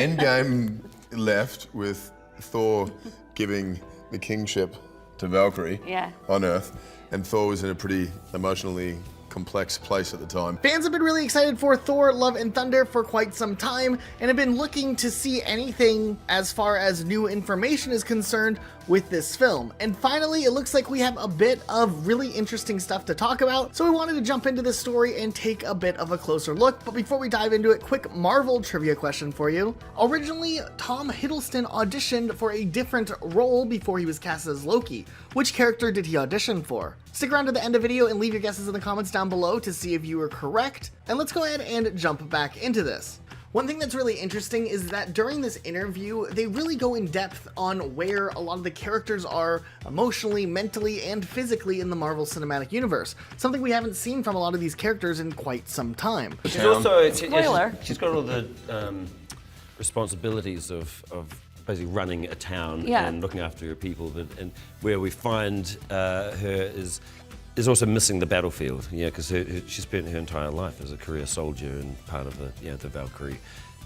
Endgame left with Thor giving the kingship to Valkyrie on Earth, and Thor was in a pretty emotionally complex place at the time. Fans have been really excited for Thor Love and Thunder for quite some time and have been looking to see anything as far as new information is concerned with this film. And finally, it looks like we have a bit of really interesting stuff to talk about, so we wanted to jump into this story and take a bit of a closer look. But before we dive into it, quick Marvel trivia question for you. Originally, Tom Hiddleston auditioned for a different role before he was cast as Loki. Which character did he audition for? Stick around to the end of the video and leave your guesses in the comments down below to see if you were correct. And let's go ahead and jump back into this. One thing that's really interesting is that during this interview, they really go in depth on where a lot of the characters are emotionally, mentally, and physically in the Marvel Cinematic Universe. Something we haven't seen from a lot of these characters in quite some time. She's also, Spoiler. she's got all the responsibilities of basically running a town and looking after her people, and where we find her is also missing the battlefield, because she spent her entire life as a career soldier and part of the Valkyrie,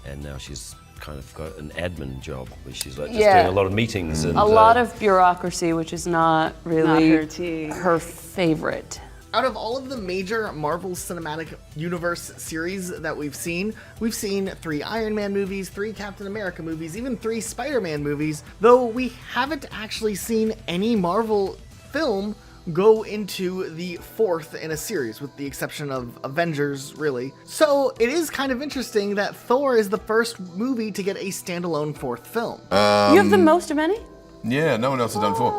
and now she's kind of got an admin job where she's like just doing a lot of meetings and a lot of bureaucracy, which is not really not her favorite. Out of all of the major Marvel Cinematic Universe series that we've seen 3 Iron Man movies, 3 Captain America movies, even 3 Spider-Man movies, though we haven't actually seen any Marvel film go into the 4th in a series, with the exception of Avengers, really. So it is kind of interesting that Thor is the first movie to get a standalone 4th film. You have the most of any? Yeah, no one else has done 4.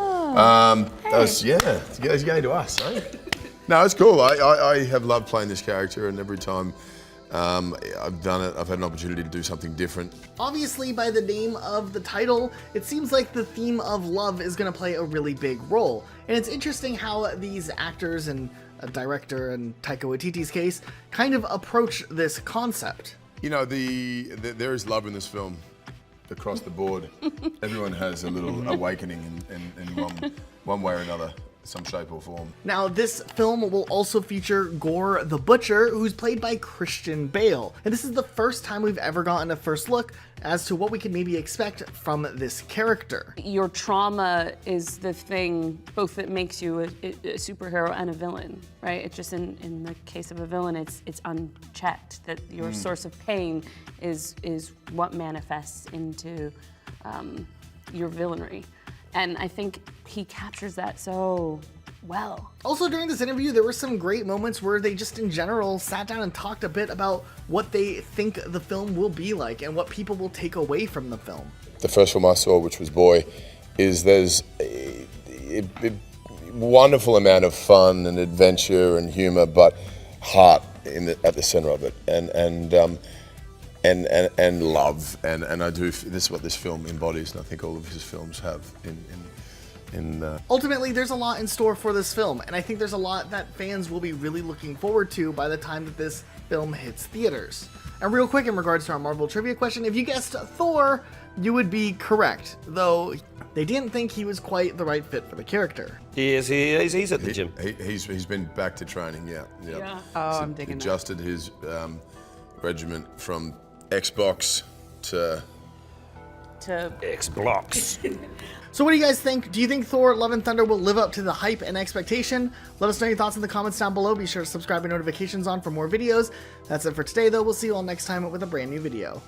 It's going to us, eh? No, it's cool. I have loved playing this character, and every time I've done it, I've had an opportunity to do something different. Obviously, by the name of the title, it seems like the theme of love is going to play a really big role. And it's interesting how these actors and a director, in Taika Waititi's case, kind of approach this concept. You know, there is love in this film across the board. Everyone has a little awakening in one way or another, some shape or form. Now, this film will also feature Gorr the Butcher, who's played by Christian Bale. And this is the first time we've ever gotten a first look as to what we can maybe expect from this character. Your trauma is the thing both that makes you a superhero and a villain, right? It's just in the case of a villain, it's unchecked, that your source of pain is what manifests into your villainry. And I think he captures that so well. Also, during this interview, there were some great moments where they just in general sat down and talked a bit about what they think the film will be like and what people will take away from the film. The first film I saw, which was Boy, there's a wonderful amount of fun and adventure and humor, but heart at the center of it, and love, and this is what this film embodies, and I think all of his films have Ultimately, there's a lot in store for this film, and I think there's a lot that fans will be really looking forward to by the time that this film hits theaters. And real quick, in regards to our Marvel trivia question, if you guessed Thor, you would be correct, though they didn't think he was quite the right fit for the character. He's at the gym. He's been back to training, yeah. Oh, I'm digging that. Adjusted his regimen from Xbox to Xbox. So what do you guys think? Do you think Thor Love and Thunder will live up to the hype and expectation? Let us know your thoughts in the comments down below. Be sure to subscribe and notifications on for more videos. That's it for today, though. We'll see you all next time with a brand new video.